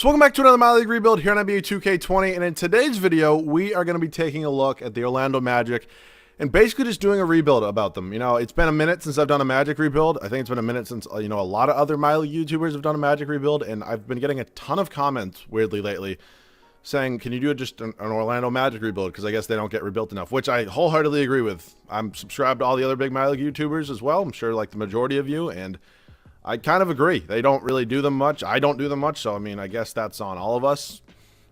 So welcome back to another My League rebuild here on NBA 2K20, and in today's video, we are going to be taking a look at the Orlando Magic and basically just doing a rebuild about them. You know, it's been a minute since I've done a Magic rebuild. I think it's been a minute since, a lot of other My League YouTubers have done a Magic rebuild, and I've been getting a ton of comments, weirdly, lately, saying, can you do just an Orlando Magic rebuild, because I guess they don't get rebuilt enough, which I wholeheartedly agree with. I'm subscribed to all the other big My League YouTubers as well. I'm sure like the majority of you, and I kind of agree. They don't really do them much. I don't do them much, so I mean, I guess that's on all of us.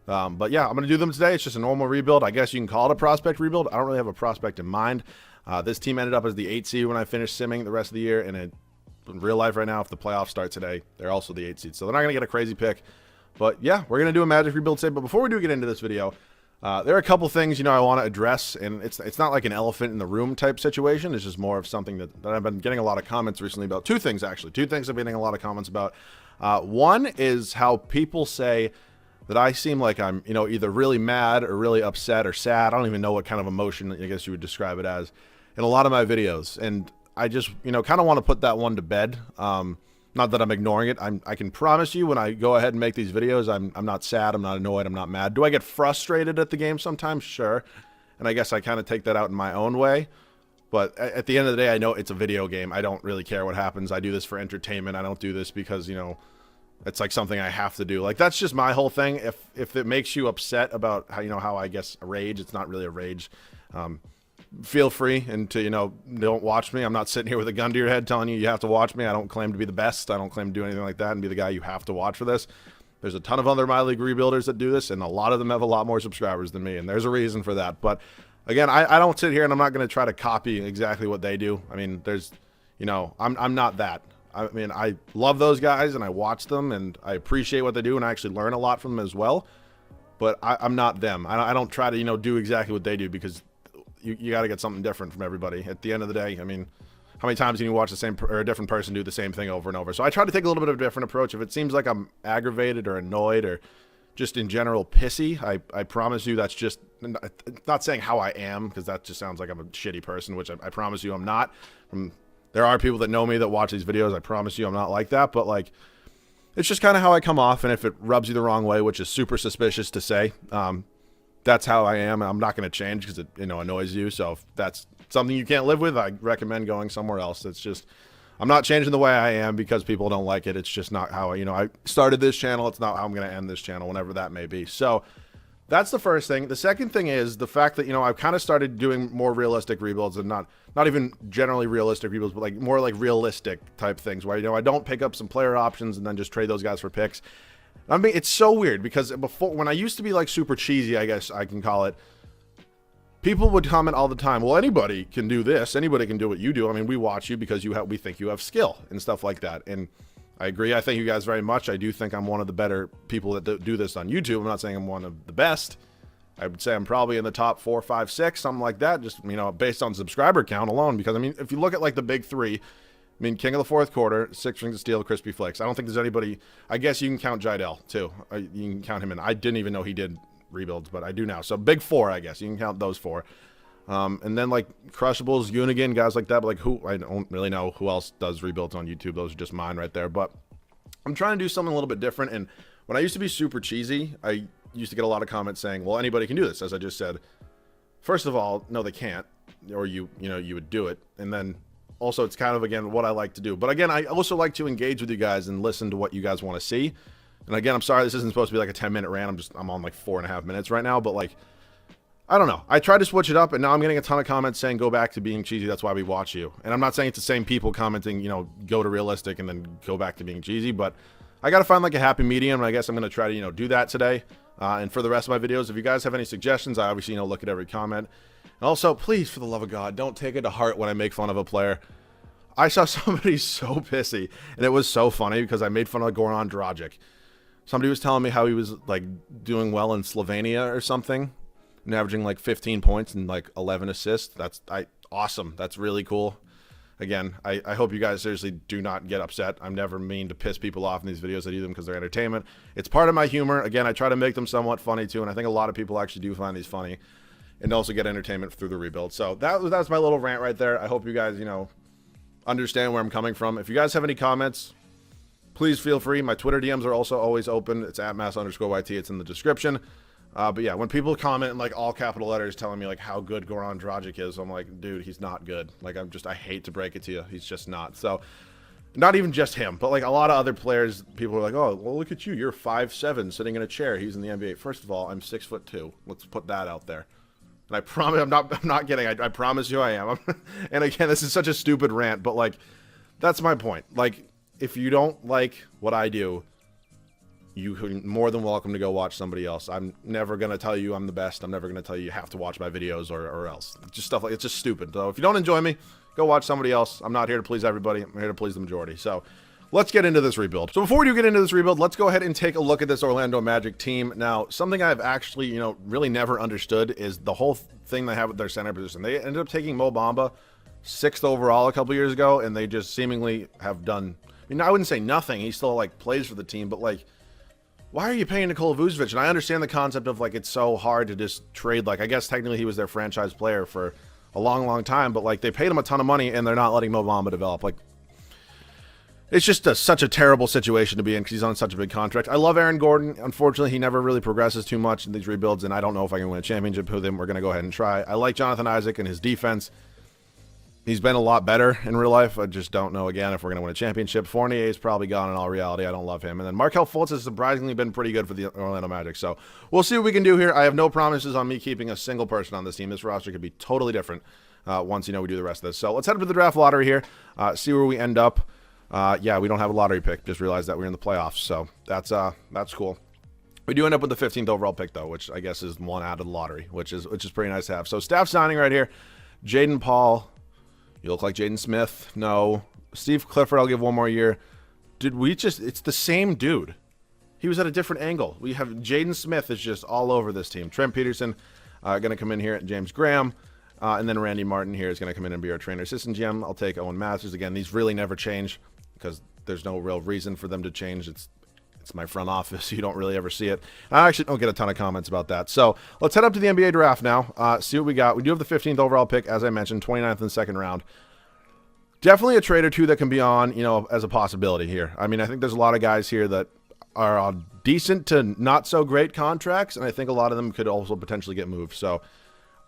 But yeah, I'm going to do them today. It's just a normal rebuild. I guess you can call it a prospect rebuild. I don't really have a prospect in mind. This team ended up as the 8 seed when I finished simming the rest of the year, and in real life right now, if the playoffs start today, they're also the 8 seed. So they're not going to get a crazy pick. But yeah, we're going to do a Magic rebuild today. But before we do get into this video, there are a couple things, I want to address, and it's not like an elephant in the room type situation. It's just more of something that I've been getting a lot of comments recently about. Two things, actually. Two things I've been getting a lot of comments about. One is how people say that I seem like I'm, either really mad or really upset or sad. I don't even know what kind of emotion I guess you would describe it as in a lot of my videos. And I just, kind of want to put that one to bed. Not that I'm ignoring it. I can promise you when I go ahead and make these videos, I'm not sad, I'm not annoyed, I'm not mad. Do I get frustrated at the game sometimes? Sure. And I guess I kind of take that out in my own way. But at the end of the day, I know it's a video game. I don't really care what happens. I do this for entertainment. I don't do this because, it's like something I have to do. Like, that's just my whole thing. If it makes you upset about how, how I guess a rage, it's not really a rage. Feel free and to, don't watch me. I'm not sitting here with a gun to your head telling you have to watch me. I don't claim to be the best. I don't claim to do anything like that and be the guy you have to watch for this. There's a ton of other My League rebuilders that do this, and a lot of them have a lot more subscribers than me, and there's a reason for that. But again, I don't sit here and I'm not going to try to copy exactly what they do. I mean, there's, I'm not that. I mean, I love those guys and I watch them and I appreciate what they do and I actually learn a lot from them as well. But I'm not them. I don't try to, do exactly what they do, because you got to get something different from everybody. At the end of the day, I mean, how many times can you watch the same or a different person do the same thing over and over? So I try to take a little bit of a different approach. If it seems like I'm aggravated or annoyed or just in general pissy, I promise you that's just not saying how I am, because that just sounds like I'm a shitty person, which I promise you I'm not. There are people that know me that watch these videos. I promise you I'm not like that, but like, it's just kind of how I come off, and if it rubs you the wrong way, which is super suspicious to say, that's how I am, and I'm not going to change because it annoys you. So if that's something you can't live with, I recommend going somewhere else. It's just, I'm not changing the way I am because people don't like it. It's just not how I started this channel. It's not how I'm going to end this channel, whenever that may be. So that's the first thing. The second thing is the fact that I've kind of started doing more realistic rebuilds, and not even generally realistic rebuilds, but like more like realistic type things where I don't pick up some player options and then just trade those guys for picks. I mean, it's so weird because before, when I used to be like super cheesy, I guess I can call it, people would comment all the time, well, anybody can do this, anybody can do what you do. I mean, we watch you because we think you have skill and stuff like that. And I agree. I thank you guys very much. I do think I'm one of the better people that do this on YouTube. I'm not saying I'm one of the best. I would say I'm probably in the top 4, 5, 6, something like that, just, based on subscriber count alone. Because, I mean, if you look at like the big three, I mean, King of the Fourth Quarter, 6 Rings of Steel, Crispy Flakes. I don't think there's anybody. I guess you can count Jidel too. You can count him in. I didn't even know he did rebuilds, but I do now. So big 4, I guess. You can count those 4. And then like Crushables, Unigan, guys like that. But like I don't really know who else does rebuilds on YouTube. Those are just mine right there. But I'm trying to do something a little bit different. And when I used to be super cheesy, I used to get a lot of comments saying, well, anybody can do this. As I just said, first of all, no, they can't. Or you would do it. And then also, it's kind of, again, what I like to do. But again, I also like to engage with you guys and listen to what you guys want to see. And again, I'm sorry, this isn't supposed to be like a 10-minute rant. I'm on like 4.5 minutes right now. But like, I don't know. I tried to switch it up, and now I'm getting a ton of comments saying, go back to being cheesy. That's why we watch you. And I'm not saying it's the same people commenting, go to realistic and then go back to being cheesy. But I got to find like a happy medium. And I guess I'm going to try to, do that today. And for the rest of my videos, if you guys have any suggestions, I obviously, look at every comment. And also, please, for the love of God, don't take it to heart when I make fun of a player. I saw somebody so pissy, and it was so funny because I made fun of Goran Dragic. Somebody was telling me how he was like doing well in Slovenia or something, and averaging like 15 points and like 11 assists. That's awesome. That's really cool. Again, I hope you guys seriously do not get upset. I'm never mean to piss people off in these videos. I do them because they're entertainment. It's part of my humor. Again, I try to make them somewhat funny too, and I think a lot of people actually do find these funny and also get entertainment through the rebuild. So that's my little rant right there. I hope you guys, understand where I'm coming from. If you guys have any comments, please feel free. My Twitter DMs are also always open. It's at Massa_YT. It's in the description. But yeah, when people comment in like all capital letters telling me like how good Goran Dragic is, I'm like, dude, he's not good. Like, I hate to break it to you. He's just not. So not even just him, but like a lot of other players, people are like, oh, well, look at you. You're 5'7", sitting in a chair. He's in the NBA. First of all, I'm 6'2". Let's put that out there. And I promise, I'm not kidding. I promise you I am. And again, this is such a stupid rant, but like, that's my point. Like, if you don't like what I do, you are more than welcome to go watch somebody else. I'm never going to tell you I'm the best. I'm never going to tell you you have to watch my videos or else. Just stuff like, it's just stupid. So if you don't enjoy me, go watch somebody else. I'm not here to please everybody. I'm here to please the majority. So let's get into this rebuild. So before we do get into this rebuild, let's go ahead and take a look at this Orlando Magic team. Now, something I've actually, really never understood is the whole thing they have with their center position. They ended up taking Mo Bamba 6th overall a couple years ago, and they just seemingly have done, I wouldn't say nothing. He still like plays for the team, but like, why are you paying Nikola Vucevic? And I understand the concept of like, it's so hard to just trade. Like, I guess technically he was their franchise player for a long, long time, but like they paid him a ton of money and they're not letting Mo Bamba develop. Like, it's just such a terrible situation to be in because he's on such a big contract. I love Aaron Gordon. Unfortunately, he never really progresses too much in these rebuilds, and I don't know if I can win a championship with him. We're going to go ahead and try. I like Jonathan Isaac and his defense. He's been a lot better in real life. I just don't know, again, if we're going to win a championship. Fournier is probably gone in all reality. I don't love him. And then Markelle Fultz has surprisingly been pretty good for the Orlando Magic. So we'll see what we can do here. I have no promises on me keeping a single person on this team. This roster could be totally different once, we do the rest of this. So let's head up to the draft lottery here, see where we end up. Yeah, we don't have a lottery pick. Just realized that we're in the playoffs. So that's cool. We do end up with the 15th overall pick, though, which I guess is one out of the lottery, which is pretty nice to have. So staff signing right here, Jaden Paul. You look like Jaden Smith. No. Steve Clifford, I'll give one more year. It's the same dude. He was at a different angle. We have Jaden Smith is just all over this team. Trent Peterson going to come in here. James Graham. And then Randy Martin here is going to come in and be our trainer assistant GM. I'll take Owen Masters. Again, these really never change because there's no real reason for them to change. It's my front office. You don't really ever see it. I actually don't get a ton of comments about that. So let's head up to the NBA draft now. See what we got. We do have the 15th overall pick, as I mentioned, 29th in the second round. Definitely a trade or two that can be on, as a possibility here. I think there's a lot of guys here that are on decent to not so great contracts, and I think a lot of them could also potentially get moved. So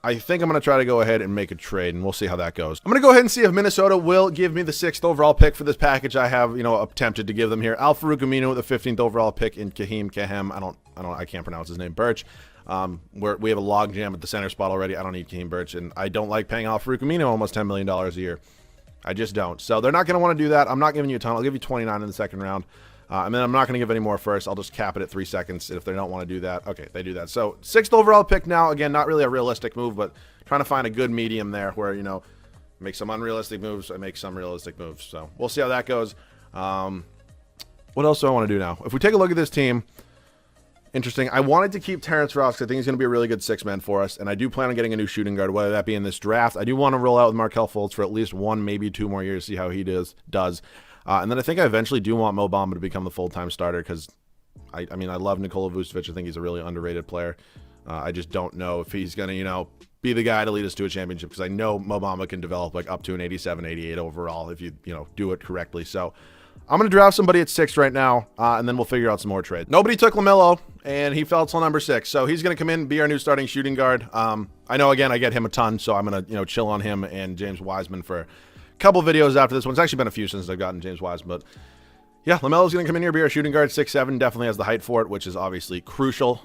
I think I'm going to try to go ahead and make a trade, and we'll see how that goes. I'm going to go ahead and see if Minnesota will give me the 6th overall pick for this package I have, attempted to give them here. Al-Farouq Aminu with the 15th overall pick in Kahem. I can't pronounce his name. Birch. We have a log jam at the center spot already. I don't need Kaheem Birch, and I don't like paying Al-Farouq Aminu almost $10 million a year. I just don't. So they're not going to want to do that. I'm not giving you a ton. I'll give you 29 in the second round. And then I'm not going to give any more first. I'll just cap it at 3 seconds. If they don't want to do that, okay, they do that. So 6th overall pick now. Again, not really a realistic move, but trying to find a good medium there where, make some unrealistic moves and make some realistic moves. So we'll see how that goes. What else do I want to do now? If we take a look at this team, interesting. I wanted to keep Terrence Ross because I think he's going to be a really good 6-man for us, and I do plan on getting a new shooting guard, whether that be in this draft. I do want to roll out with Markelle Fultz for at least 1, maybe 2 more years, see how he does. And then I think I eventually do want Mo Bamba to become the full-time starter because, I love Nikola Vucevic. I think he's a really underrated player. I just don't know if he's going to, be the guy to lead us to a championship because I know Mo Bamba can develop like up to an 87, 88 overall if you, do it correctly. So I'm going to draft somebody at 6 right now, and then we'll figure out some more trades. Nobody took LaMelo, and he fell till number 6. So he's going to come in and be our new starting shooting guard. I know, again, I get him a ton, so I'm going to, chill on him and James Wiseman for a couple videos after this one. It's actually been a few since I've gotten James Wiseman, but yeah, LaMelo's going to come in here, be our shooting guard, 6'7", definitely has the height for it, which is obviously crucial.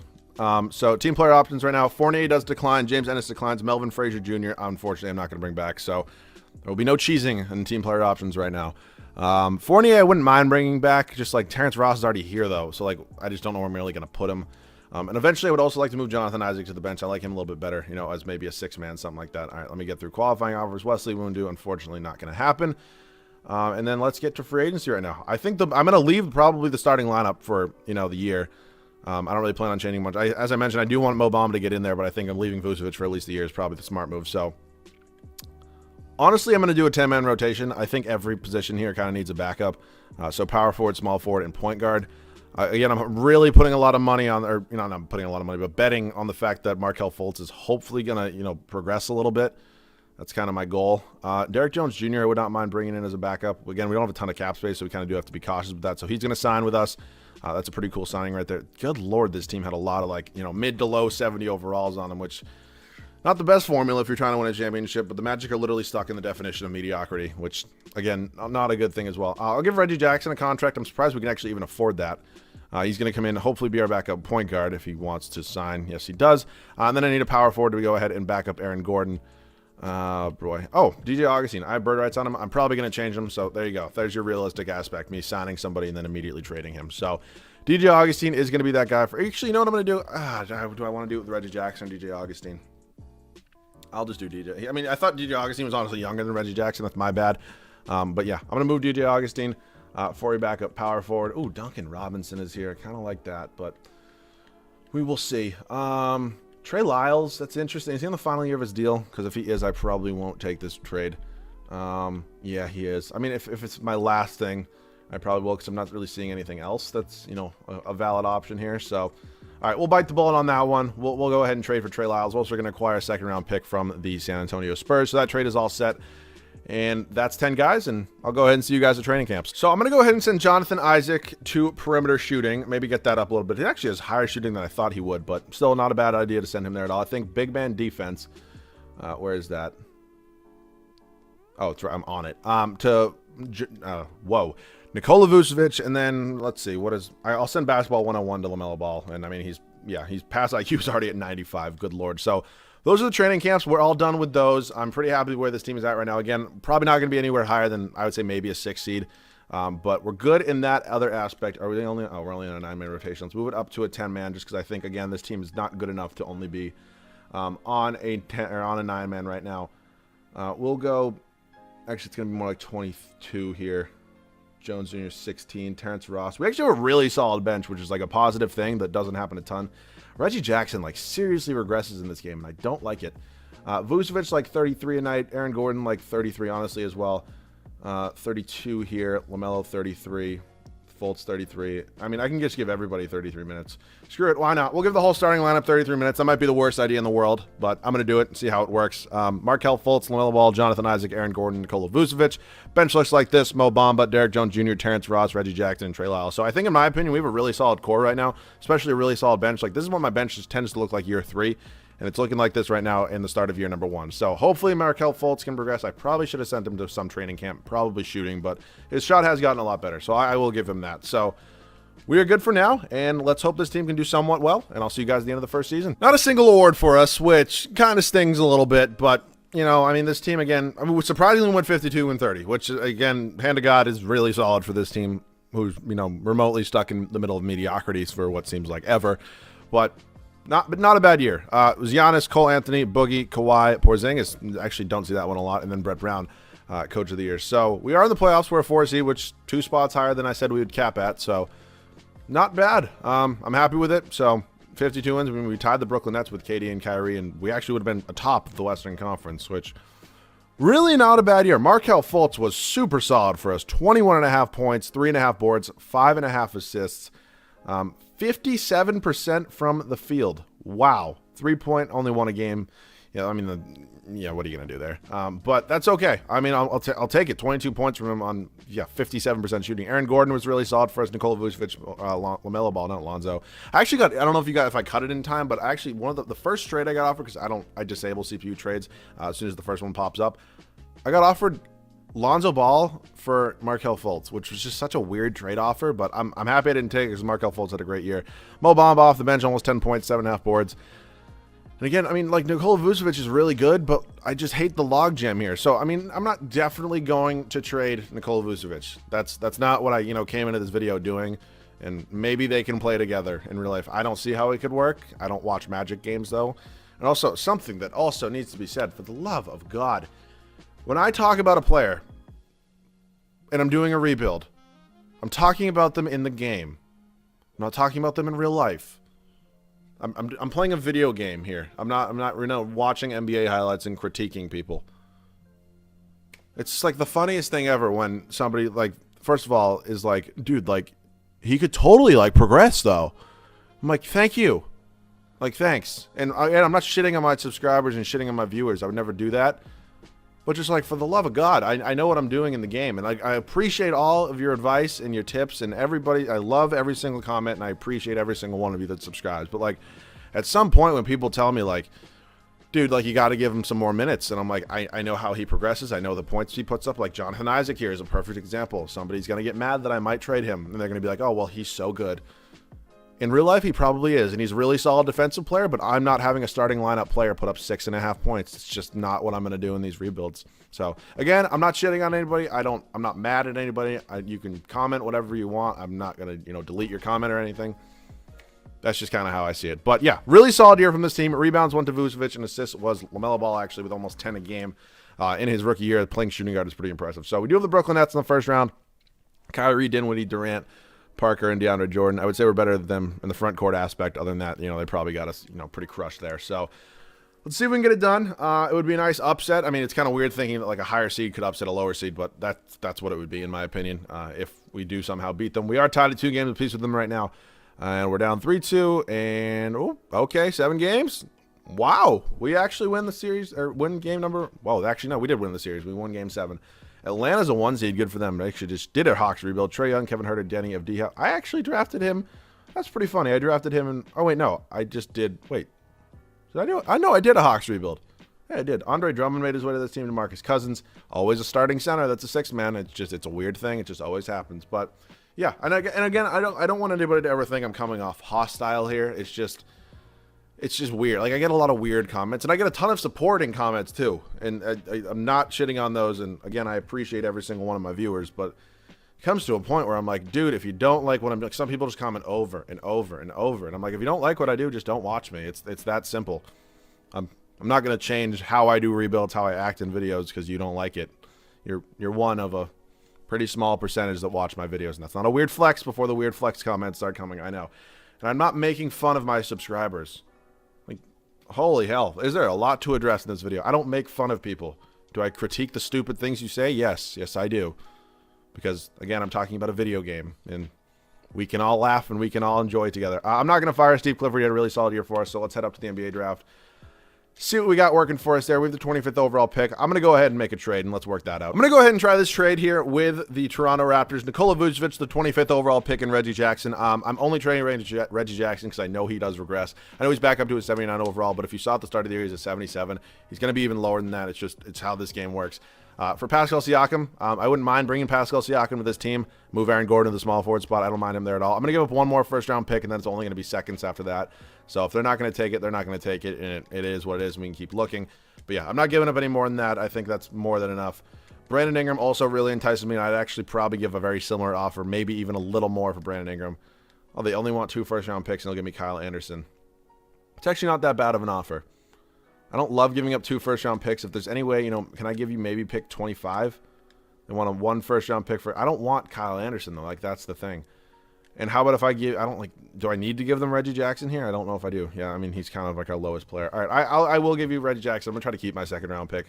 So team player options right now, Fournier does decline, James Ennis declines, Melvin Frazier Jr., unfortunately, I'm not going to bring back, so there will be no cheesing in team player options right now. Fournier, I wouldn't mind bringing back, just like Terrence Ross is already here, though, so like I just don't know where I'm really going to put him. And eventually I would also like to move Jonathan Isaac to the bench. I like him a little bit better, as maybe a 6-man, something like that. All right, let me get through qualifying offers. Wesley Wundu, unfortunately not going to happen. And then let's get to free agency right now. I think I'm going to leave probably the starting lineup for, the year. I don't really plan on changing much. As I mentioned, I do want Mo Bamba to get in there, but I think I'm leaving Vucevic for at least a year is probably the smart move. So honestly, I'm going to do a 10-man rotation. I think every position here kind of needs a backup. So power forward, small forward, and point guard. Again, I'm really putting a lot of money on, or not putting a lot of money, but betting on the fact that Markelle Fultz is hopefully going to, progress a little bit. That's kind of my goal. Derek Jones Jr. I would not mind bringing in as a backup. Again, we don't have a ton of cap space, so we kind of do have to be cautious with that. So he's going to sign with us. That's a pretty cool signing right there. Good Lord, this team had a lot of, like, mid to low 70 overalls on them, which not the best formula if you're trying to win a championship, but the Magic are literally stuck in the definition of mediocrity, which, again, not a good thing as well. I'll give Reggie Jackson a contract. I'm surprised we can actually even afford that. He's going to come in, hopefully be our backup point guard if he wants to sign. Yes, he does. And then I need a power forward to go ahead and back up Aaron Gordon. Boy. Oh, DJ Augustine. I have bird rights on him. I'm probably going to change him, so there you go. There's your realistic aspect, me signing somebody and then immediately trading him. So DJ Augustine is going to be that guy. Actually, you know what I'm going to do? Do I want to do it with Reggie Jackson or DJ Augustine? I'll just do DJ. I mean, I thought DJ Augustine was honestly younger than Reggie Jackson. That's my bad. But yeah, I'm going to move DJ Augustine for a backup power forward. Ooh, Duncan Robinson is here. Kind of like that, but we will see. Trey Lyles, that's interesting. Is he on the final year of his deal? Because if he is, I probably won't take this trade. Yeah, he is. I mean, if it's my last thing, I probably will, because I'm not really seeing anything else that's, a valid option here. So, all right, we'll bite the bullet on that one. We'll go ahead and trade for Trey Lyles. We're also going to acquire a second-round pick from the San Antonio Spurs. So that trade is all set. And that's 10 guys, and I'll go ahead and see you guys at training camps. So I'm going to go ahead and send Jonathan Isaac to perimeter shooting, maybe get that up a little bit. He actually has higher shooting than I thought he would, but still not a bad idea to send him there at all. I think big man defense, where is that? Oh, it's right, I'm on it. Whoa. Nikola Vucevic, and then, let's see, I'll send basketball 101 to LaMelo Ball, and I mean, his pass IQ is already at 95, good Lord. So those are the training camps. We're all done with those. I'm pretty happy with where this team is at right now. Again, probably not going to be anywhere higher than, I would say, maybe a 6 seed. But we're good in that other aspect. We're only on a 9-man rotation. Let's move it up to a 10-man, just because I think, again, this team is not good enough to only be on a 9-man right now. We'll go, actually, it's going to be more like 22 here. Jones Jr. 16, Terrence Ross. We actually have a really solid bench, which is like a positive thing that doesn't happen a ton. Reggie Jackson, like, seriously regresses in this game, and I don't like it. Vucevic, like, 33 a night. Aaron Gordon, like, 33, honestly, as well. 32 here. LaMelo, 33. Fultz, 33. I mean, I can just give everybody 33 minutes. Screw it. Why not? We'll give the whole starting lineup 33 minutes. That might be the worst idea in the world, but I'm going to do it and see how it works. Markelle Fultz, LaMelo Ball, Jonathan Isaac, Aaron Gordon, Nikola Vucevic. Bench looks like this: Mo Bamba, Derek Jones Jr., Terrence Ross, Reggie Jackson, and Trey Lyles. So I think, in my opinion, we have a really solid core right now, especially a really solid bench. Like, this is what my bench just tends to look like year 3. And it's looking like this right now in the start of year number 1. So hopefully Markelle Fultz can progress. I probably should have sent him to some training camp, probably shooting, but his shot has gotten a lot better. So I will give him that. So we are good for now, and let's hope this team can do somewhat well, and I'll see you guys at the end of the first season. Not a single award for us, which kind of stings a little bit, but, I mean, this team, again, we surprisingly went 52-30, which, again, hand to God, is really solid for this team, who's, remotely stuck in the middle of mediocrity for what seems like ever. But not a bad year. It was Giannis, Cole Anthony, Boogie, Kawhi, Porzingis. Actually, don't see that one a lot. And then Brett Brown, Coach of the Year. So we are in the playoffs. We're a 4 seed, which 2 spots higher than I said we would cap at. So not bad. I'm happy with it. So 52 wins. I mean, we tied the Brooklyn Nets with KD and Kyrie, and we actually would have been atop of the Western Conference, which really not a bad year. Markelle Fultz was super solid for us. 21.5 points, 3.5 boards, 5.5 assists. 57% from the field. Wow. 3-point, only won a game. Yeah, I mean, what are you going to do there? But that's okay. I mean, I'll take it. 22 points from him on, 57% shooting. Aaron Gordon was really solid for us. Nikola Vucevic, LaMelo Ball, not Lonzo. I actually I don't know if I cut it in time, but actually one of the first trade I got offered, because I disable CPU trades as soon as the first one pops up. I got offered Lonzo Ball for Markelle Fultz, which was just such a weird trade offer, but I'm happy I didn't take it because Markelle Fultz had a great year. Mo Bamba off the bench, almost 10 points, 7.5 boards. And again, I mean, like, Nikola Vucevic is really good, but I just hate the logjam here. So, I mean, I'm not definitely going to trade Nikola Vucevic. That's not what I, came into this video doing. And maybe they can play together in real life. I don't see how it could work. I don't watch Magic games, though. And also, something that also needs to be said, for the love of God, when I talk about a player and I'm doing a rebuild, I'm talking about them in the game. I'm not talking about them in real life. I'm playing a video game here. I'm not watching NBA highlights and critiquing people. It's just like the funniest thing ever when somebody, like, first of all, is like, dude, like, he could totally, like, progress, though. I'm like, thank you. Like, thanks. And I'm not shitting on my subscribers and shitting on my viewers. I would never do that. But just like, for the love of God, I know what I'm doing in the game. And I appreciate all of your advice and your tips and everybody. I love every single comment, and I appreciate every single one of you that subscribes. But like, at some point when people tell me like, dude, like, you got to give him some more minutes. And I'm like, I know how he progresses. I know the points he puts up. Like, Jonathan Isaac here is a perfect example. Somebody's going to get mad that I might trade him. And they're going to be like, oh, well, he's so good. In real life, he probably is, and he's a really solid defensive player, but I'm not having a starting lineup player put up 6.5 points. It's just not what I'm going to do in these rebuilds. So, again, I'm not shitting on anybody. I'm not mad at anybody. You can comment whatever you want. I'm not going to, delete your comment or anything. That's just kind of how I see it. But, yeah, really solid year from this team. Rebounds went to Vucevic, and assists was LaMelo Ball, actually, with almost 10 a game in his rookie year. Playing shooting guard is pretty impressive. So, we do have the Brooklyn Nets in the first round. Kyrie, Dinwiddie, Durant, Parker, and DeAndre Jordan. I would say we're better than them in the front court aspect. Other than that, they probably got us, pretty crushed there. So let's see if we can get it done. It would be a nice upset. I mean, it's kind of weird thinking that like a higher seed could upset a lower seed, but that's what it would be in my opinion. If we do somehow beat them, we are tied at 2 games apiece with them right now, and we're down 3-2. And okay, 7 games. Wow, we actually win the series or win game number. Well, actually no, we did win the series. We won game 7. Atlanta's a 1 seed. Good for them. They actually just did a Hawks rebuild. Trae Young, Kevin Huerter, Denny of D. I actually drafted him. That's pretty funny. I drafted him in. Oh wait, no, I just did. Wait, did I do it? I know I did a Hawks rebuild. Yeah, I did. Andre Drummond made his way to this team. DeMarcus Cousins, always a starting center. That's a 6th man. It's a weird thing. It just always happens. But yeah, and again, I don't want anybody to ever think I'm coming off hostile here. It's just weird. Like, I get a lot of weird comments, and I get a ton of supporting comments too. And I'm not shitting on those. And again, I appreciate every single one of my viewers, but it comes to a point where I'm like, dude, if you don't like what I'm doing, some people just comment over and over and over, and I'm like, if you don't like what I do, just don't watch me. It's that simple. I'm not gonna change how I do rebuilds, how I act in videos because you don't like it. You're one of a pretty small percentage that watch my videos, and that's not a weird flex before the weird flex comments start coming. I know, and I'm not making fun of my subscribers. Holy hell, is there a lot to address in this video? I don't make fun of people. Do I critique the stupid things you say? Yes, I do. Because, again, I'm talking about a video game, and we can all laugh and we can all enjoy it together. I'm not going to fire Steve Clifford. He had a really solid year for us, so let's head up to the NBA draft. See what we got working for us there. We have the 25th overall pick. I'm going to go ahead and make a trade, and let's work that out. I'm going to go ahead and try this trade here with the Toronto Raptors. Nikola Vucevic, the 25th overall pick, and Reggie Jackson. I'm only trading Reggie Jackson because I know he does regress. I know he's back up to a 79 overall, but if you saw at the start of the year, he's a 77. He's going to be even lower than that. It's how this game works. For Pascal Siakam, I wouldn't mind bringing Pascal Siakam to this team. Move Aaron Gordon to the small forward spot. I don't mind him there at all. I'm going to give up one more first-round pick, and then it's only going to be seconds after that. So if they're not going to take it, they're not going to take it, and it is what it is. We can keep looking. But yeah, I'm not giving up any more than that. I think that's more than enough. Brandon Ingram also really entices me, and I'd actually probably give a very similar offer, maybe even a little more for Brandon Ingram. Oh, they only want 2 first-round picks, and they'll give me Kyle Anderson. It's actually not that bad of an offer. I don't love giving up 2 first-round picks. If there's any way, can I give you maybe pick 25? They want a 1 first-round pick for. I don't want Kyle Anderson though. Like, that's the thing. And how about if I give? Do I need to give them Reggie Jackson here? I don't know if I do. Yeah, I mean he's kind of like our lowest player. All right, I will give you Reggie Jackson. I'm gonna try to keep my 2nd-round pick.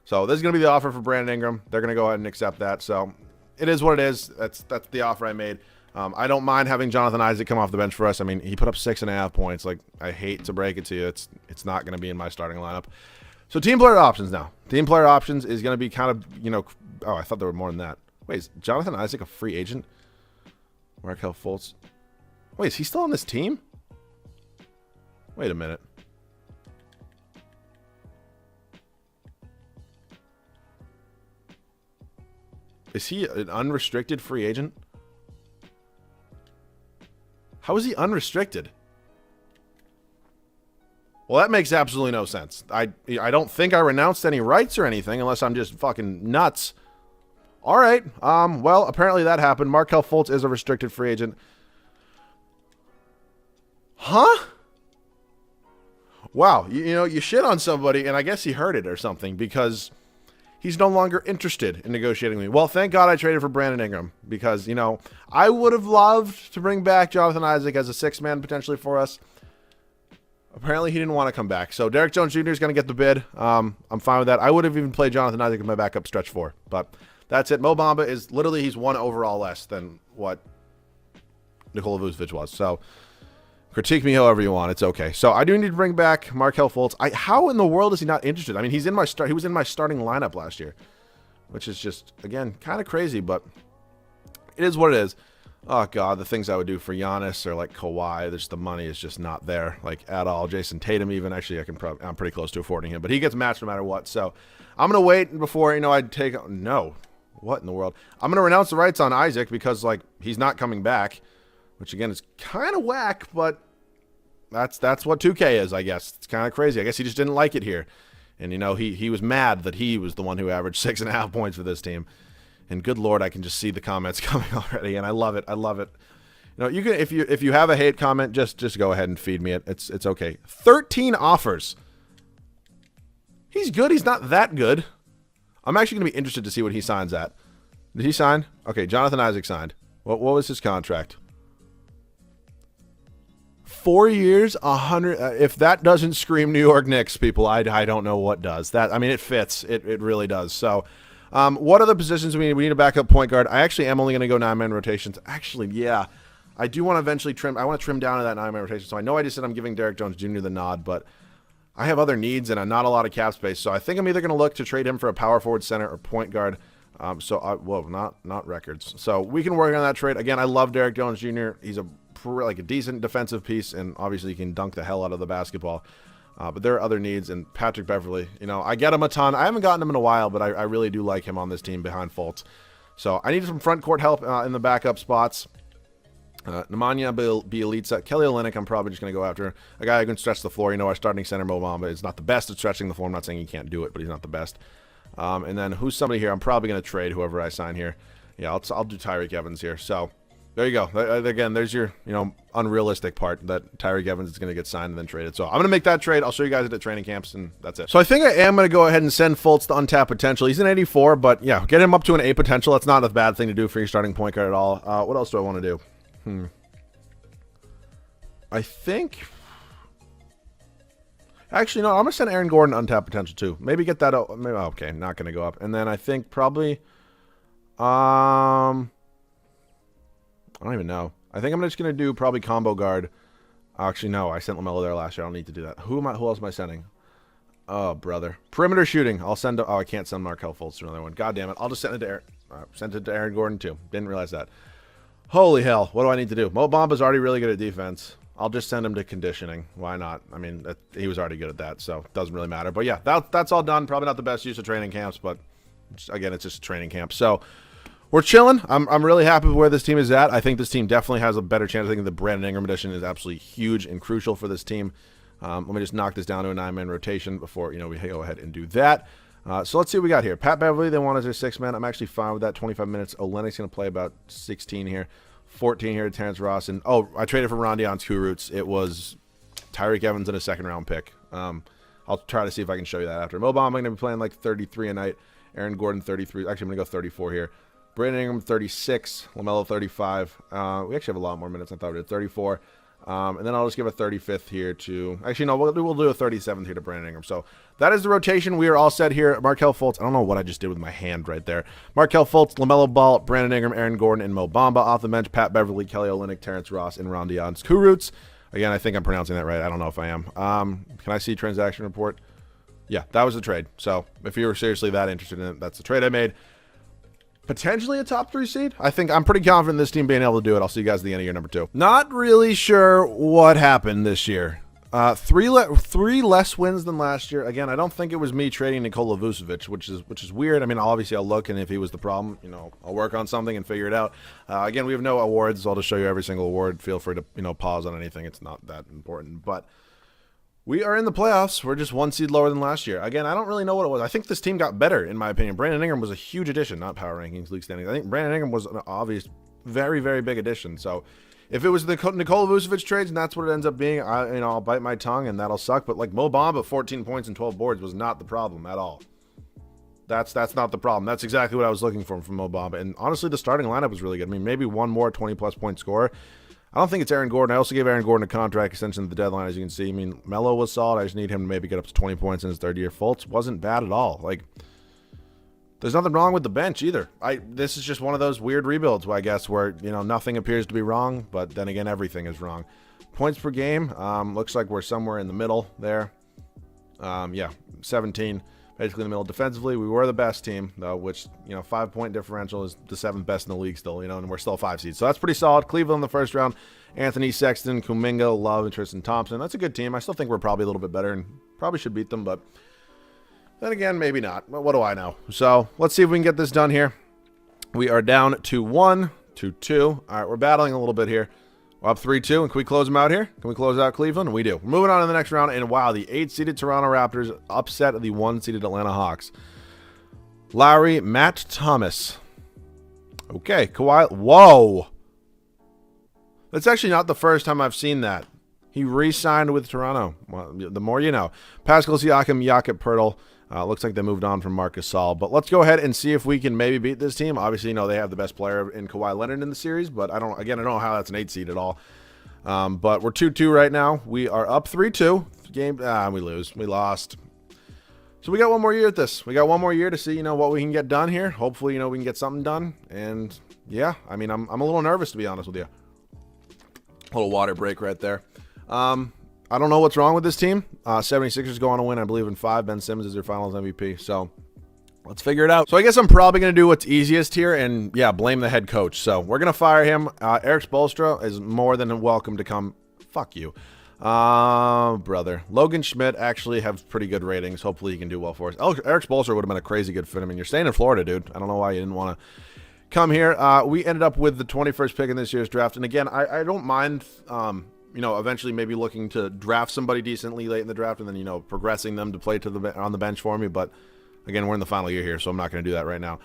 So this is gonna be the offer for Brandon Ingram. They're gonna go ahead and accept that. So it is what it is. That's the offer I made. I don't mind having Jonathan Isaac come off the bench for us. I mean, he put up 6.5 points. Like, I hate to break it to you, it's not going to be in my starting lineup. So team player options now. Team player options is going to be kind of, oh, I thought there were more than that. Wait, is Jonathan Isaac a free agent? Markelle Fultz. Wait, is he still on this team? Wait a minute. Is he an unrestricted free agent? How is he unrestricted? Well, that makes absolutely no sense. I don't think I renounced any rights or anything unless I'm just fucking nuts. All right. Well, apparently that happened. Markelle Fultz is a restricted free agent. Huh? Wow. You shit on somebody, and I guess he heard it or something because he's no longer interested in negotiating with me. Well, thank God I traded for Brandon Ingram because, I would have loved to bring back Jonathan Isaac as a 6-man potentially for us. Apparently, he didn't want to come back. So, Derek Jones Jr. is going to get the bid. I'm fine with that. I would have even played Jonathan Isaac in my backup stretch 4. But that's it. Mo Bamba is he's 1 overall less than what Nikola Vucevic was. So, Critique me however you want. It's okay. So I do need to bring back Markelle Fultz. How in the world is he not interested? I mean, he's in my start. He was in my starting lineup last year, which is just, again, kind of crazy, but it is what it is. Oh, God, the things I would do for Giannis or, like, Kawhi, the money is just not there, like, at all. Jason Tatum even. Actually, I'm pretty close to affording him, but he gets matched no matter what. So I'm going to wait before, I'd take – no. What in the world? I'm going to renounce the rights on Isaac because, like, he's not coming back, which, again, is kind of whack, but that's what 2K is, I guess. It's kind of crazy. I guess he just didn't like it here. And, he was mad that he was the one who averaged 6.5 points for this team. And good Lord, I can just see the comments coming already, and I love it. I love it. You can if you have a hate comment, just go ahead and feed me it. It's okay. 13 offers. He's good. He's not that good. I'm actually going to be interested to see what he signs at. Did he sign? Okay, Jonathan Isaac signed. What was his contract? 4 years, 100. If that doesn't scream New York Knicks, people, I don't know what does. It fits. It really does. So, what other positions we need? We need a backup point guard. I actually am only going to go 9-man rotations. Actually, yeah, I do want to eventually trim. I want to trim down to that 9-man rotation. So I know I just said I'm giving Derek Jones Jr. the nod, but I have other needs and not a lot of cap space. So I think I'm either going to look to trade him for a power forward, center, or point guard. Not records. So we can work on that trade. Again, I love Derek Jones Jr. He's a decent defensive piece, and obviously he can dunk the hell out of the basketball. But there are other needs, and Patrick Beverley, I get him a ton. I haven't gotten him in a while, but I really do like him on this team behind Fultz. So I need some front court help in the backup spots. Nemanja Bjelica, Kelly Olynyk, I'm probably just going to go after. A guy who can stretch the floor. Our starting center, Mo Bamba, is not the best at stretching the floor. I'm not saying he can't do it, but he's not the best. And then who's somebody here? I'm probably going to trade whoever I sign here. Yeah, I'll do Tyreek Evans here. So there you go. Again, there's your unrealistic part that Tyreek Evans is going to get signed and then traded. So I'm going to make that trade. I'll show you guys it at training camps, and that's it. So I think I am going to go ahead and send Fultz to untapped potential. He's an 84, but yeah, get him up to an A potential. That's not a bad thing to do for your starting point guard at all. What else do I want to do? I think... Actually, no, I'm going to send Aaron Gordon untapped potential too. Maybe get that out. Maybe, okay, not going to go up. And then I think probably... I don't even know. I think I'm just going to do probably combo guard. Actually, no, I sent LaMelo there last year. I don't need to do that. Who else am I sending? Oh, brother. Perimeter shooting. I'll send... I can't send Markelle Fultz to another one. God damn it. I'll just send it to Aaron Gordon too. Didn't realize that. Holy hell. What do I need to do? Mo Bamba's already really good at defense. I'll just send him to conditioning. Why not? I mean, he was already good at that, so it doesn't really matter. But yeah, that's all done. Probably not the best use of training camps, but again, it's just a training camp. So we're chilling. I'm really happy with where this team is at. I think this team definitely has a better chance. I think the Brandon Ingram addition is absolutely huge and crucial for this team. Let me just knock this down to a 9-man rotation before we go ahead and do that. So let's see what we got here. Pat Beverley, they want as their 6-man. I'm actually fine with that. 25 minutes. Olynyk's going to play about 16 here. 14 here to Terrence Ross. And, I traded for Rondion Kurucs. It was Tyreek Evans and a second-round pick. I'll try to see if I can show you that after. Mo Bamba, I'm going to be playing like 33 a night. Aaron Gordon, 33. Actually, I'm going to go 34 here. Brandon Ingram, 36. LaMelo, 35. We actually have a lot more minutes. I thought we did 34. And then I'll just give a 35th here to... Actually, no, we'll do a 37th here to Brandon Ingram. So that is the rotation. We are all set here. Markelle Fultz. I don't know what I just did with my hand right there. Markelle Fultz, LaMelo Ball, Brandon Ingram, Aaron Gordon, and Mo Bamba. Off the bench, Pat Beverley, Kelly Olynyk, Terrence Ross, and Rondion Kurucs. Again, I think I'm pronouncing that right. I don't know if I am. Can I see transaction report? Yeah, that was the trade. So if you were seriously that interested in it, that's the trade I made. Potentially a top 3 seed. I'm pretty confident in this team being able to do it. I'll see you guys at the end of year number 2. Not really sure what happened this year. Three less wins than last year. Again, I don't think it was me trading Nikola Vucevic, which is weird. I mean, obviously I'll look, and if he was the problem, I'll work on something and figure it out. Again, we have no awards. So I'll just show you every single award. Feel free to pause on anything. It's not that important, but we are in the playoffs. We're just 1 seed lower than last year. Again, I don't really know what it was. I think this team got better, in my opinion. Brandon Ingram was a huge addition, not power rankings, league standings. I think Brandon Ingram was an obvious, very, very big addition. So if it was the Nikola Vucevic trades and that's what it ends up being, I'll bite my tongue and that'll suck. But like Mo Bamba, 14 points and 12 boards was not the problem at all. That's not the problem. That's exactly what I was looking for from Mo Bamba. And honestly, the starting lineup was really good. I mean, maybe one more 20-plus point scorer. I don't think it's Aaron Gordon. I also gave Aaron Gordon a contract extension at the deadline, as you can see. I mean, Melo was solid. I just need him to maybe get up to 20 points in his third year. Fultz wasn't bad at all. Like, there's nothing wrong with the bench either. This is just one of those weird rebuilds, I guess, where, nothing appears to be wrong, but then again, everything is wrong. points per game. Looks like we're somewhere in the middle there. Yeah, 17. Basically in the middle. Defensively, we were the best team, though, which, 5-point differential is the 7th best in the league still, and we're still 5 seeds. So that's pretty solid. Cleveland in the first round. Anthony Sexton, Kuminga, Love, and Tristan Thompson. That's a good team. I still think we're probably a little bit better and probably should beat them, but then again, maybe not. But what do I know? So let's see if we can get this done here. We are down 2-1, 2-2. All right, we're battling a little bit here. We're up 3-2, and can we close them out here? Can we close out Cleveland? We do. We're moving on to the next round, and wow, the 8-seeded Toronto Raptors upset the 1-seeded Atlanta Hawks. Lowry, Matt Thomas. Okay, Kawhi. Whoa. That's actually not the first time I've seen that. He re-signed with Toronto. Well, the more you know. Pascal Siakam, Jakob Poeltl. Looks like they moved on from Marc Gasol. But let's go ahead and see if we can maybe beat this team. Obviously, they have the best player in Kawhi Leonard in the series, but I don't know how that's an 8 seed at all. But we're 2-2 right now. We are up 3-2. Game, we lose. We lost. So we got one more year at this. We got one more year to see, what we can get done here. Hopefully, we can get something done. And yeah, I mean, I'm a little nervous, to be honest with you. A little water break right there. I don't know what's wrong with this team. 76ers go on to win, I believe, in 5. Ben Simmons is their finals MVP. So let's figure it out. So I guess I'm probably going to do what's easiest here and, yeah, blame the head coach. So we're going to fire him. Eric Spoelstra is more than welcome to come. Fuck you. Brother. Logan Schmidt actually has pretty good ratings. Hopefully he can do well for us. Eric Spoelstra would have been a crazy good fit. I mean, you're staying in Florida, dude. I don't know why you didn't want to come here. We ended up with the 21st pick in this year's draft. And again, I don't mind, eventually maybe looking to draft somebody decently late in the draft and then, progressing them to play on the bench for me. But again, we're in the final year here, so I'm not going to do that right now.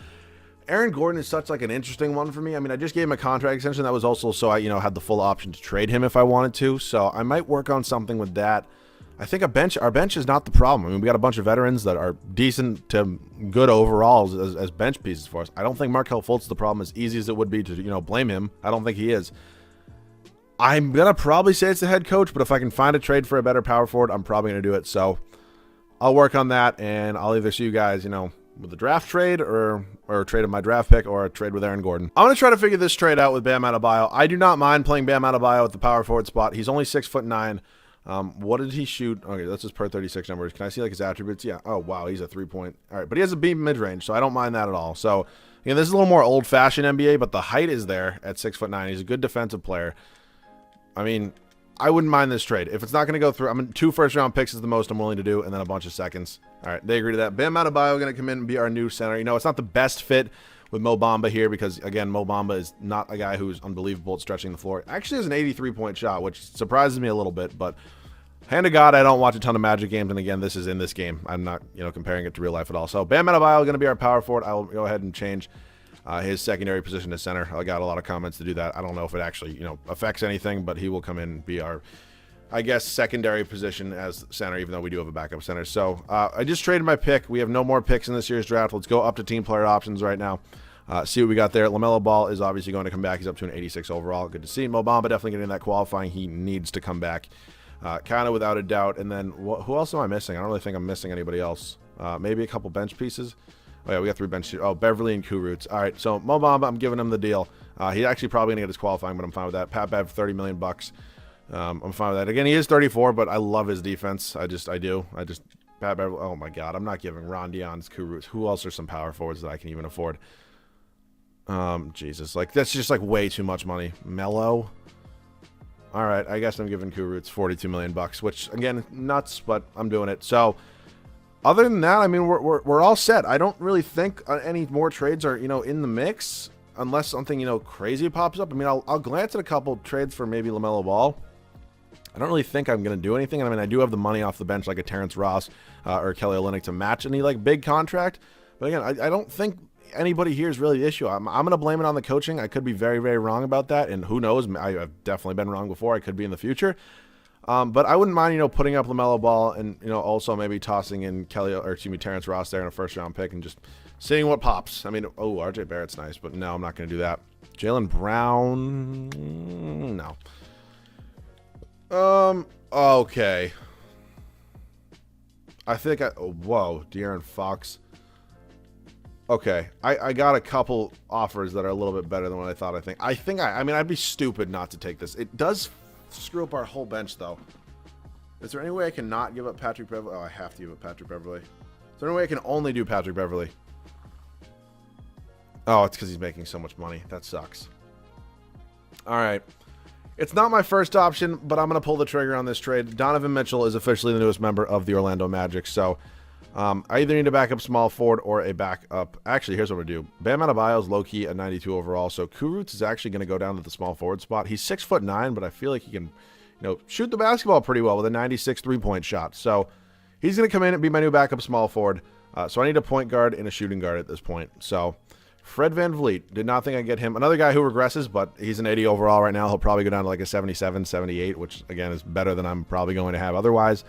Aaron Gordon is such like an interesting one for me. I mean, I just gave him a contract extension. That was also so I, had the full option to trade him if I wanted to. So I might work on something with that. I think our bench is not the problem. I mean, we got a bunch of veterans that are decent to good overall as bench pieces for us. I don't think Markelle Fultz is the problem, as easy as it would be to, blame him. I don't think he is. I'm going to probably say it's the head coach, but if I can find a trade for a better power forward, I'm probably going to do it. So I'll work on that, and I'll either see you guys, with a draft trade or a trade of my draft pick or a trade with Aaron Gordon. I'm going to try to figure this trade out with Bam Adebayo. I do not mind playing Bam Adebayo at the power forward spot. He's only 6'9". What did he shoot? Okay, that's his per 36 numbers. Can I see like his attributes? Yeah. Oh, wow. He's a 3-point. All right. But he has a beam mid-range, so I don't mind that at all. So, again, this is a little more old-fashioned NBA, but the height is there at 6'9". He's a good defensive player. I mean, I wouldn't mind this trade. If it's not going to go through, 2 first-round picks is the most I'm willing to do, and then a bunch of seconds. All right, they agree to that. Bam Adebayo going to come in and be our new center. It's not the best fit with Mo Bamba here because, again, Mo Bamba is not a guy who's unbelievable at stretching the floor. Actually has an 83-point shot, which surprises me a little bit, but hand to God, I don't watch a ton of Magic games, and again, this is in this game. I'm not, comparing it to real life at all. So Bam Adebayo going to be our power forward. I will go ahead and change his secondary position to center. I got a lot of comments to do that. I don't know if it actually, affects anything, but he will come in and be our, I guess, secondary position as center, even though we do have a backup center. So I just traded my pick. We have no more picks in this year's draft. Let's go up to team player options right now. See what we got there. LaMelo Ball is obviously going to come back. He's up to an 86 overall. Good to see. Mo Bamba definitely getting that qualifying. He needs to come back, kind of without a doubt. And then who else am I missing? I don't really think I'm missing anybody else. Maybe a couple bench pieces. Oh, yeah, we got 3 bench. Oh, Beverly and Kurucs. All right, so Mo Bamba, I'm giving him the deal. He's actually probably going to get his qualifying, but I'm fine with that. Pat Bev, $30 million bucks. I'm fine with that. Again, he is 34, but I love his defense. I do. Pat Bev. Oh my God, I'm not giving Ron Dion's Kurucs. Who else are some power forwards that I can even afford? Jesus, like that's just like way too much money. Melo. All right, I guess I'm giving Kurucs $42 million bucks, which again, nuts, but I'm doing it. So. Other than that, I mean, we're all set. I don't really think any more trades are, in the mix unless something, crazy pops up. I mean, I'll glance at a couple trades for maybe LaMelo Ball. I don't really think I'm going to do anything. I mean, I do have the money off the bench like a Terrence Ross or Kelly Olynyk to match any like big contract. But again, I don't think anybody here is really the issue. I'm going to blame it on the coaching. I could be very, very wrong about that. And who knows? I've definitely been wrong before. I could be in the future. But I wouldn't mind, putting up LaMelo Ball and, also maybe tossing in Terrence Ross there in a first-round pick and just seeing what pops. I mean, RJ Barrett's nice, but no, I'm not going to do that. Jaylen Brown, no. Okay. I think whoa, De'Aaron Fox. Okay, I got a couple offers that are a little bit better than what I thought. I mean, I'd be stupid not to take this. It does screw up our whole bench, though. Is there any way I can not give up Patrick Beverley? Oh, I have to give up Patrick Beverley. Is there any way I can only do Patrick Beverley? Oh, it's because he's making so much money. That sucks. All right. It's not my first option, but I'm going to pull the trigger on this trade. Donovan Mitchell is officially the newest member of the Orlando Magic, so I either need a backup small forward or a backup. Actually, here's what we're going to do. Bam Adebayo is low-key at 92 overall, so Kurucs is actually going to go down to the small forward spot. He's 6'9", but I feel like he can, shoot the basketball pretty well with a 96 three-point shot. So he's going to come in and be my new backup small forward. So I need a point guard and a shooting guard at this point. So Fred VanVleet, did not think I'd get him. Another guy who regresses, but he's an 80 overall right now. He'll probably go down to like a 77, 78, which, again, is better than I'm probably going to have otherwise.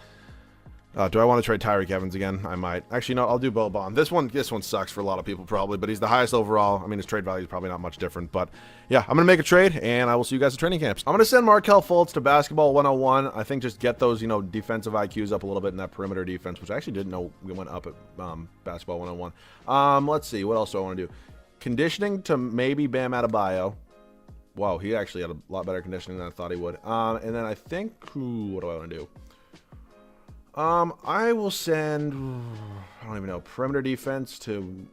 Do I want to trade Tyreek Evans again? I might. Actually, no, I'll do Boban. This one sucks for a lot of people probably, but he's the highest overall. I mean, his trade value is probably not much different. But, yeah, I'm going to make a trade, and I will see you guys at training camps. I'm going to send Markelle Fultz to Basketball 101. I think just get those, defensive IQs up a little bit in that perimeter defense, which I actually didn't know we went up at Basketball 101. Let's see. What else do I want to do? Conditioning to maybe Bam Adebayo. Wow, he actually had a lot better conditioning than I thought he would. And then I think, what do I want to do? I will send, I don't even know, perimeter defense to,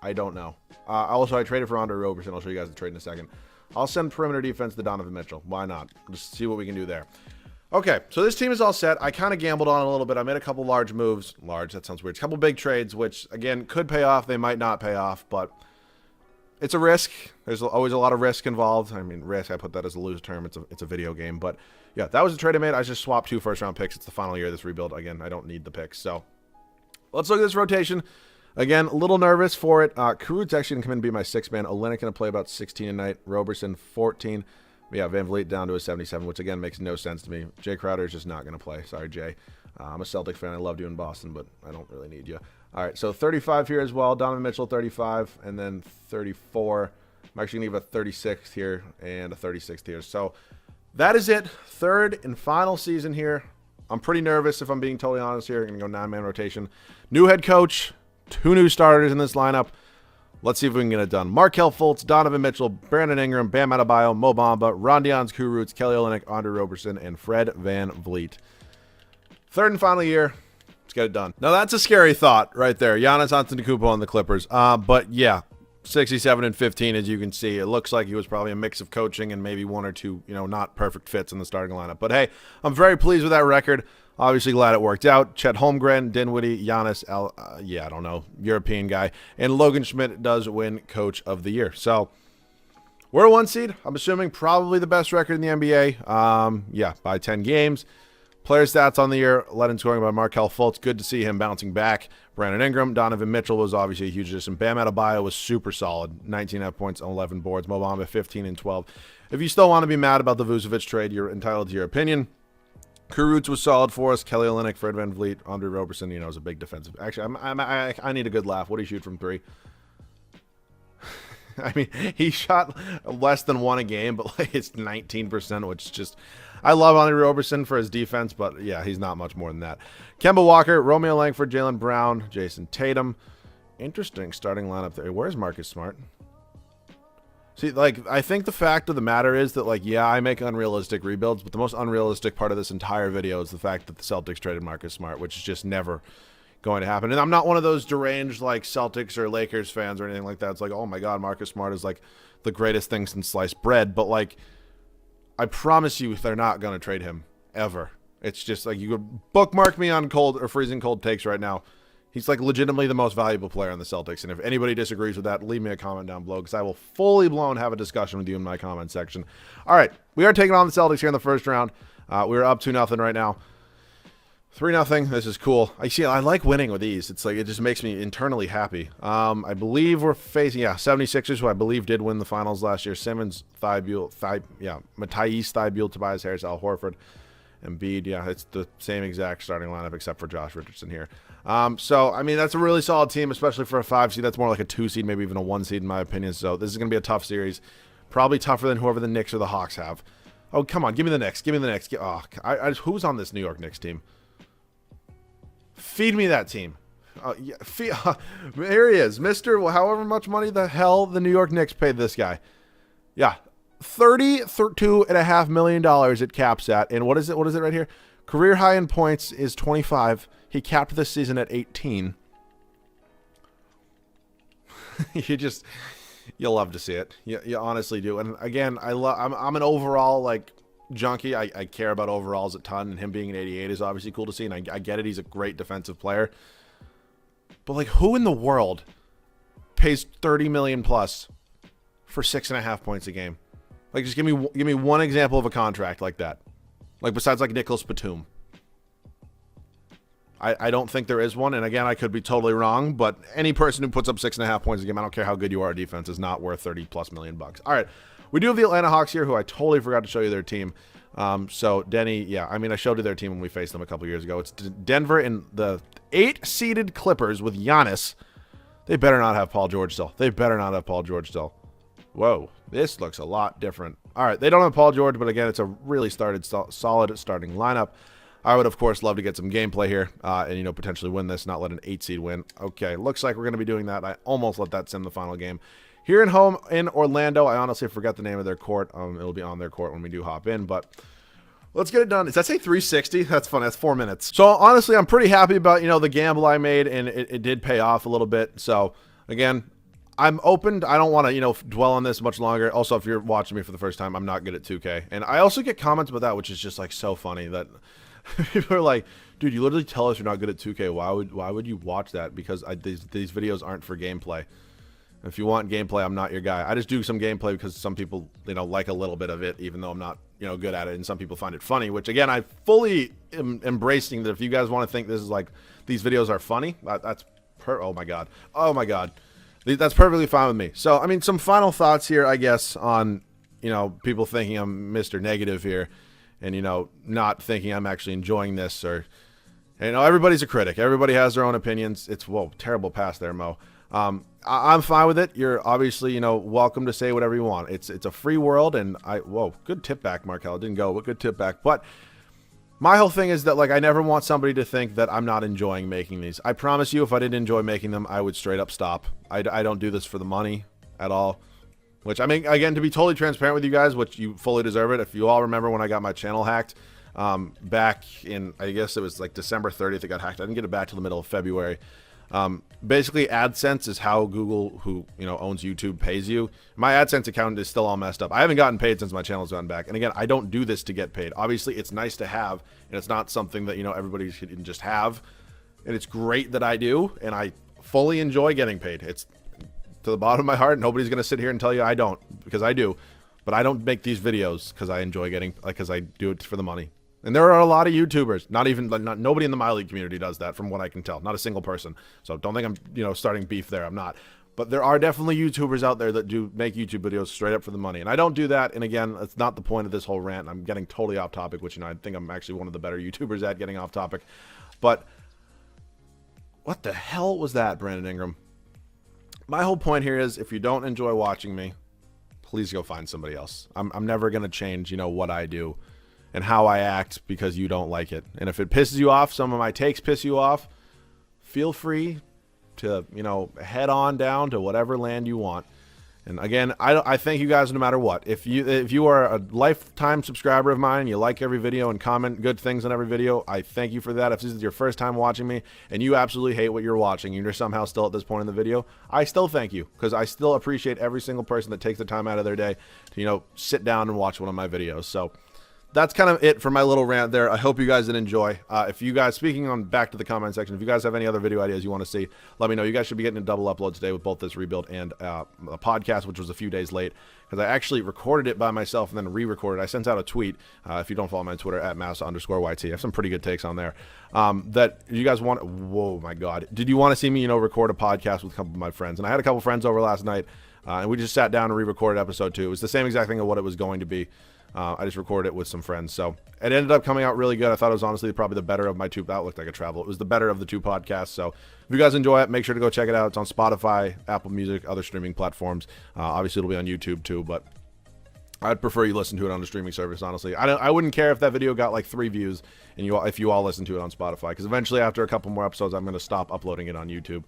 I don't know. Also, I traded for Andre Roberson. I'll show you guys the trade in a second. I'll send perimeter defense to Donovan Mitchell. Why not? Just see what we can do there. Okay, so this team is all set. I kind of gambled on it a little bit. I made a couple large moves. Large, that sounds weird. A couple big trades, which, again, could pay off. They might not pay off, but it's a risk. There's always a lot of risk involved. I mean, risk, I put that as a loose term. It's a video game. But, yeah, that was a trade I made. I just swapped 2 first-round picks. It's the final year of this rebuild. Again, I don't need the picks. So, let's look at this rotation. Again, a little nervous for it. Kurucs actually going to come in and be my 6th man. Olynyk going to play about 16 a night. Roberson, 14. Yeah, VanVleet down to a 77, which, again, makes no sense to me. Jay Crowder is just not going to play. Sorry, Jay. I'm a Celtic fan. I loved you in Boston, but I don't really need you. All right, so 35 here as well. Donovan Mitchell, 35, and then 34. I'm actually going to give a 36th here and a 36th here. So that is it. 3rd and final season here. I'm pretty nervous, if I'm being totally honest here. I'm going to go 9-man rotation. New head coach, 2 new starters in this lineup. Let's see if we can get it done. Markelle Fultz, Donovan Mitchell, Brandon Ingram, Bam Adebayo, Mo Bamba, Rondion Kurucs, Kelly Olynyk, Andre Roberson, and Fred VanVleet. 3rd and final year. Let's get it done. Now, that's a scary thought right there. Giannis Antetokounmpo on the Clippers. But, yeah, 67 and 15, as you can see. It looks like he was probably a mix of coaching and maybe 1 or 2, not perfect fits in the starting lineup. But, hey, I'm very pleased with that record. Obviously glad it worked out. Chet Holmgren, Dinwiddie, Giannis, I don't know, European guy. And Logan Schmidt does win Coach of the Year. So, we're a 1 seed. I'm assuming probably the best record in the NBA. Yeah, by 10 games. Player stats on the year, led in scoring by Markelle Fultz. Good to see him bouncing back. Brandon Ingram, Donovan Mitchell was obviously a huge addition. Bam Adebayo was super solid. 19.5 points on 11 boards. Mo Bamba, 15 and 12. If you still want to be mad about the Vucevic trade, you're entitled to your opinion. Kurucs was solid for us. Kelly Olynyk, Fred VanVleet, Andre Roberson, is a big defensive. Actually, I need a good laugh. What do you shoot from 3? I mean, he shot less than 1 a game, but it's 19%, which is just, I love Andre Roberson for his defense, but yeah, he's not much more than that. Kemba Walker, Romeo Langford, Jaylen Brown, Jason Tatum. Interesting starting lineup there. Where's Marcus Smart? See, I think the fact of the matter is that, yeah, I make unrealistic rebuilds, but the most unrealistic part of this entire video is the fact that the Celtics traded Marcus Smart, which is just never going to happen. And I'm not one of those deranged, Celtics or Lakers fans or anything like that. It's oh my God, Marcus Smart is, the greatest thing since sliced bread. But, I promise you they're not going to trade him, ever. It's just, you could bookmark me on cold or freezing cold takes right now. He's legitimately the most valuable player on the Celtics. And if anybody disagrees with that, leave me a comment down below because I will fully blown have a discussion with you in my comment section. All right, we are taking on the Celtics here in the first round. We're up 2-0 right now. 3-0. This is cool. I like winning with these. It's it just makes me internally happy. I believe we're facing 76ers, who I believe did win the finals last year. Simmons, Matisse, Thybulle, Tobias Harris, Al Horford, Embiid. Yeah, it's the same exact starting lineup except for Josh Richardson here. So, I mean, that's a really solid team, especially for a 5 seed. That's more like a 2 seed, maybe even a 1 seed in my opinion. So this is going to be a tough series. Probably tougher than whoever the Knicks or the Hawks have. Oh, come on. Give me the Knicks. Give me the Knicks. Who's on this New York Knicks team? Feed me that team. Yeah, here he is. Mr. However much money the hell the New York Knicks paid this guy. Yeah. $32.5 million it caps at. And what is it? What is it right here? Career high in points is 25. He capped this season at 18. You'll love to see it. You honestly do. And again, I'm an overall like junkie. I care about overalls a ton, and him being an 88 is obviously cool to see. And I get it. He's a great defensive player. But like, who in the world pays 30 million plus for 6.5 points a game? Like, just give me one example of a contract like that. Like, besides like Nicholas Batum. I don't think there is one, and again, I could be totally wrong, but any person who puts up 6.5 points a game, I don't care how good you are at defense, is not worth 30 plus million bucks. All right, we do have the Atlanta Hawks here, who I totally forgot to show you their team. So Denny, yeah, I mean, I showed you their team when we faced them a couple years ago. It's Denver and the 8-seeded Clippers with Giannis. They better not have Paul George still. They better not have Paul George still. Whoa, this looks a lot different. All right, they don't have Paul George, but again, it's a really solid starting lineup. I would, of course, love to get some gameplay here and, you know, potentially win this, not let an 8-seed win. Okay, looks like we're going to be doing that. I almost let that sim the final game. Here in home in Orlando, I honestly forgot the name of their court. It'll be on their court when we do hop in, but let's get it done. Does that say 360? That's funny. That's 4 minutes. So, honestly, I'm pretty happy about, you know, the gamble I made, and it did pay off a little bit. So, again, I'm open. I don't want to, you know, dwell on this much longer. Also, if you're watching me for the first time, I'm not good at 2K. And I also get comments about that, which is just, like, so funny that people are like, dude, you literally tell us you're not good at 2K. Why would you watch that? Because these videos aren't for gameplay. If you want gameplay, I'm not your guy. I just do some gameplay because some people, you know, like a little bit of it, even though I'm not, you know, good at it. And some people find it funny, which, again, I fully am embracing that. If you guys want to think this is like, these videos are funny, oh my God. Oh my God. That's perfectly fine with me. So, I mean, some final thoughts here, I guess, on, you know, people thinking I'm Mr. Negative here. And, you know, not thinking I'm actually enjoying this, or, you know, everybody's a critic. Everybody has their own opinions. It's, whoa, terrible pass there, Mo. I'm fine with it. You're obviously, you know, welcome to say whatever you want. It's a free world, and whoa, good tip back, Markel. It didn't go, but good tip back. But my whole thing is that, like, I never want somebody to think that I'm not enjoying making these. I promise you, if I didn't enjoy making them, I would straight up stop. I don't do this for the money at all. Which, I mean, again, to be totally transparent with you guys, which you fully deserve it. If you all remember when I got my channel hacked, back in, I guess it was like December 30th, it got hacked. I didn't get it back till the middle of February. Basically, AdSense is how Google, who, you know, owns YouTube, pays you. My AdSense account is still all messed up. I haven't gotten paid since my channel's gotten back. And again, I don't do this to get paid. Obviously, it's nice to have, and it's not something that, you know, everybody should just have. And it's great that I do, and I fully enjoy getting paid. It's to the bottom of my heart. Nobody's going to sit here and tell you I don't, because I do. But I don't make these videos because I enjoy getting, like, because I do it for the money. And there are a lot of YouTubers, nobody in the My League community does that, from what I can tell. Not a single person. So don't think I'm, you know, starting beef there. I'm not. But there are definitely YouTubers out there that do make YouTube videos straight up for the money. And I don't do that. And again, that's not the point of this whole rant. I'm getting totally off topic, which, you know, I think I'm actually one of the better YouTubers at getting off topic. But what the hell was that, Brandon Ingram? My whole point here is, if you don't enjoy watching me, please go find somebody else. I'm never going to change, you know, what I do and how I act because you don't like it. And if it pisses you off, some of my takes piss you off, feel free to, you know, head on down to whatever land you want. And again, I thank you guys no matter what. If you are a lifetime subscriber of mine, you like every video and comment good things on every video, I thank you for that. If this is your first time watching me and you absolutely hate what you're watching and you're somehow still at this point in the video, I still thank you, because I still appreciate every single person that takes the time out of their day to, you know, sit down and watch one of my videos. So that's kind of it for my little rant there. I hope you guys did enjoy. If you guys, speaking on back to the comment section, if you guys have any other video ideas you want to see, let me know. You guys should be getting a double upload today with both this rebuild and a podcast, which was a few days late, because I actually recorded it by myself and then re-recorded. I sent out a tweet, if you don't follow me on Twitter, at Massa_YT. I have some pretty good takes on there. That you guys want, whoa, my God. Did you want to see me, you know, record a podcast with a couple of my friends? And I had a couple friends over last night, and we just sat down and re-recorded episode 2. It was the same exact thing of what it was going to be. I just recorded it with some friends, so it ended up coming out really good. I thought it was honestly probably the better of my two. That looked like a travel. It was the better of the two podcasts. So if you guys enjoy it, make sure to go check it out. It's on Spotify, Apple Music, other streaming platforms. Obviously, it'll be on YouTube too, but I'd prefer you listen to it on the streaming service. Honestly, I wouldn't care if that video got like 3 views and if you all listen to it on Spotify, because eventually, after a couple more episodes, I'm going to stop uploading it on YouTube.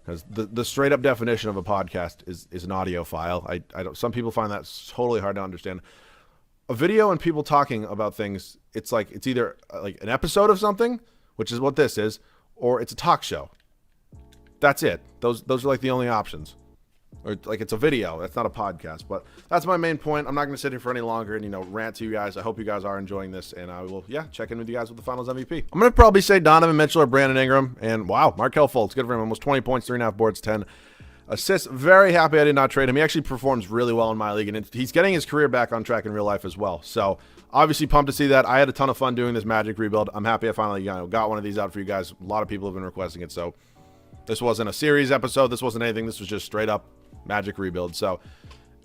because the straight up definition of a podcast is an audio file. I don't. Some people find that totally hard to understand. A video and people talking about things, it's either like an episode of something, which is what this is, or it's a talk show. That's it. Those are like the only options. Or like it's a video. That's not a podcast. But that's my main point. I'm not going to sit here for any longer and rant to you guys. I hope you guys are enjoying this, and I will check in with you guys with the Finals MVP. I'm going to probably say Donovan Mitchell or Brandon Ingram, and wow, Markelle Fultz, good for him. Almost 20 points, 3.5 boards, 10 assists. Very happy I did not trade him. He actually performs really well in my league, and he's getting his career back on track in real life as well. So obviously pumped to see that. I had a ton of fun doing this Magic rebuild. I'm happy I finally got one of these out for you guys. A lot of people have been requesting it, so this wasn't a series episode. This wasn't anything. This was just straight up Magic rebuild. So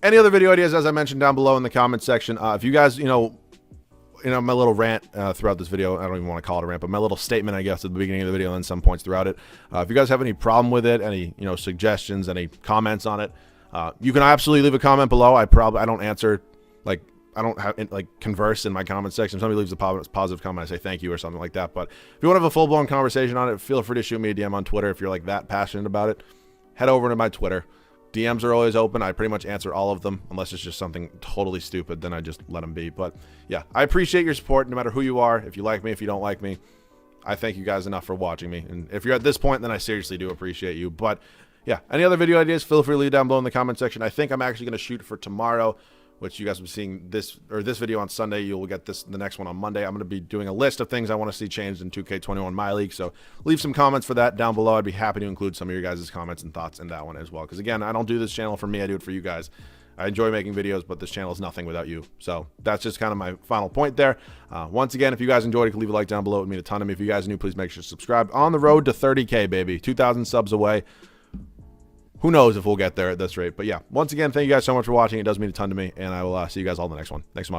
any other video ideas, as I mentioned down below in the comment section, if you guys, my little rant throughout this video, I don't even want to call it a rant, but my little statement, I guess, at the beginning of the video and some points throughout it. If you guys have any problem with it, any, suggestions, any comments on it, you can absolutely leave a comment below. I don't answer, I don't have converse in my comment section. If somebody leaves a positive comment, I say thank you or something like that. But if you want to have a full-blown conversation on it, feel free to shoot me a DM on Twitter. If you're that passionate about it, head over to my Twitter. DMs are always open. I pretty much answer all of them, unless it's just something totally stupid, then I just let them be. But yeah, I appreciate your support no matter who you are. If you like me, if you don't like me, I thank you guys enough for watching me. And if you're at this point, then I seriously do appreciate you. But yeah, any other video ideas, feel free to leave down below in the comment section. I think I'm actually going to shoot for tomorrow, which you guys will be seeing this video on Sunday. You will get the next one on Monday. I'm going to be doing a list of things I want to see changed in 2K21 My League. So leave some comments for that down below. I'd be happy to include some of your guys' comments and thoughts in that one as well. Because again, I don't do this channel for me. I do it for you guys. I enjoy making videos, but this channel is nothing without you. So that's just kind of my final point there. Once again, if you guys enjoyed it, leave a like down below. It would mean a ton to me. If you guys are new, please make sure to subscribe. On the road to 30K, baby. 2,000 subs away. Who knows if we'll get there at this rate. But yeah, once again, thank you guys so much for watching. It does mean a ton to me, and I will see you guys all in the next one. Thanks so much.